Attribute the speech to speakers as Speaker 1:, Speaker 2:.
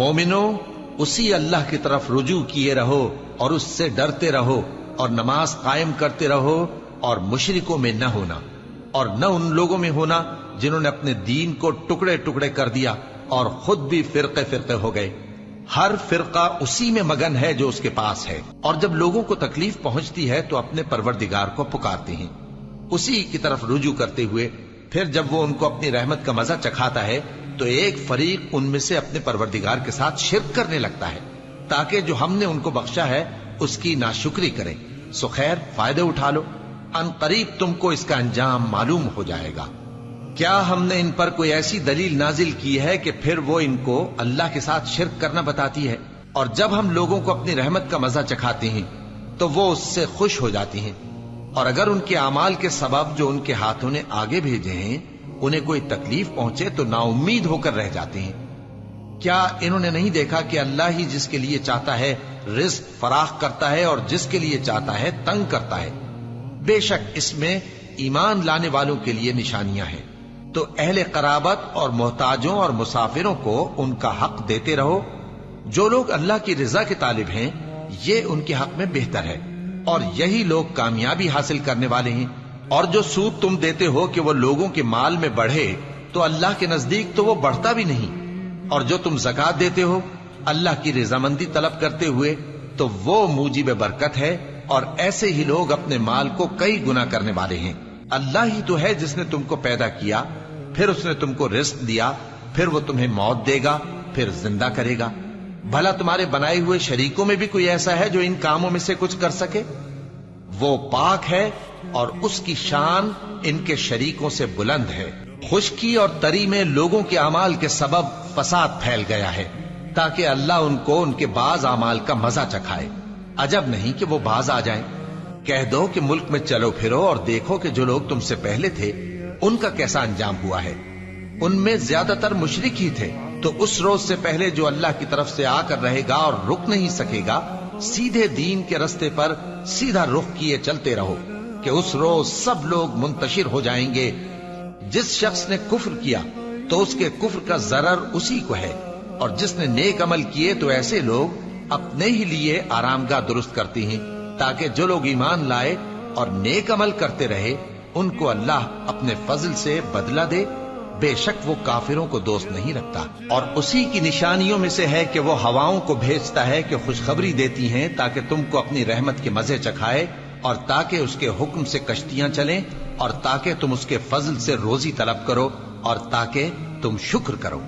Speaker 1: मोमिनो, उसी अल्लाह की तरफ रुजू किए रहो और उससे डरते रहो और नमाज कायम करते रहो और मुशरिकों में न होना और न उन लोगों में होना जिन्होंने अपने दीन को टुकड़े टुकड़े कर दिया और खुद भी फिरके फिरके हो गए। हर फिरका उसी में मगन है जो उसके पास है, और जब लोगों को तकलीफ पहुंचती है तो अपने परवरदिगार को पुकारते हैं, उसी की तरफ रुजू करते हुए। फिर जब वो उनको अपनी रहमत का मजा चखाता है तो एक फरीक उनमें से अपने परवरदिगार के साथ शिर्क करने लगता है ताकि जो हमने उनको बख्शा है उसकी नाशुक्री करें। सो खैर, फायदे उठा लो, अनकरीब तुमको इसका अंजाम मालूम हो जाएगा। क्या हमने इन पर कोई ऐसी दलील नाजिल की है कि फिर वो इनको अल्लाह के साथ शिर्क करना बताती है? और जब हम लोगों को अपनी रहमत का मजा चखाते हैं तो वो उससे खुश हो जाती हैं, और अगर उनके अमाल के सबब जो उनके हाथों ने आगे भेजे हैं उन्हें कोई तकलीफ पहुंचे तो नाउम्मीद होकर रह जाते हैं। क्या इन्होंने नहीं देखा कि अल्लाह ही जिसके लिए चाहता है रिज्क फराख करता है और जिसके लिए चाहता है तंग करता है? बेशक इसमें ईमान लाने वालों के लिए निशानियां हैं। तो अहले कराबत और मोहताजों और मुसाफिरों को उनका हक देते रहो। जो लोग अल्लाह की रिजा के तालिब हैं ये उनके हक में बेहतर है, और यही लोग कामयाबी हासिल करने वाले हैं। और जो सूद तुम देते हो कि वो लोगों के माल में बढ़े, तो अल्लाह के नजदीक तो वो बढ़ता भी नहीं। और जो तुम ज़कात देते हो अल्लाह की रजामंदी तलब करते हुए, तो वो मूजिब बरकत है, और ऐसे ही लोग अपने माल को कई गुना करने वाले हैं। अल्लाह ही तो है जिसने तुमको पैदा किया, फिर उसने तुमको रिस्क दिया, फिर वो तुम्हें मौत देगा, फिर जिंदा करेगा। भला तुम्हारे बनाए हुए शरीकों में भी कोई ऐसा है जो इन कामों में से कुछ कर सके? वो पाक है और उसकी शान इनके शरीकों से बुलंद है। खुश्की और तरी में लोगों के अमाल के सबब फसाद फैल गया है ताकि अल्लाह उनको उनके बाज अमाल का मजा चखाए। अजब नहीं कि वो बाज आ जाएं। कह दो कि मुल्क में चलो फिरो और देखो कि जो लोग तुमसे पहले थे उनका कैसा अंजाम हुआ है। उनमें ज्यादातर मुशरिक ही थे। तो उस रोज से पहले जो अल्लाह की तरफ से आकर रहेगा और रुक नहीं सकेगा, सीधे दीन के रास्ते पर सीधा रुख किए चलते रहो कि उस रोज सब लोग मुंतशिर हो जाएंगे। जिस शख्स ने कुफ्र किया तो उसके कुफ्र का जरर उसी को है, और जिसने नेक अमल किए तो ऐसे लोग अपने ही लिए आरामगाह दुरुस्त करती हैं ताकि जो लोग ईमान लाए और नेक अमल करते रहे उनको अल्लाह अपने फजल से बदला दे। बेशक वो काफिरों को दोस्त नहीं रखता। और उसी की निशानियों में से है कि वो हवाओं को भेजता है कि खुशखबरी देती हैं ताकि तुमको अपनी रहमत के मजे चखाए, और ताकि उसके हुक्म से कश्तियां चलें, और ताकि तुम उसके फजल से रोजी तलब करो, और ताकि तुम शुक्र करो।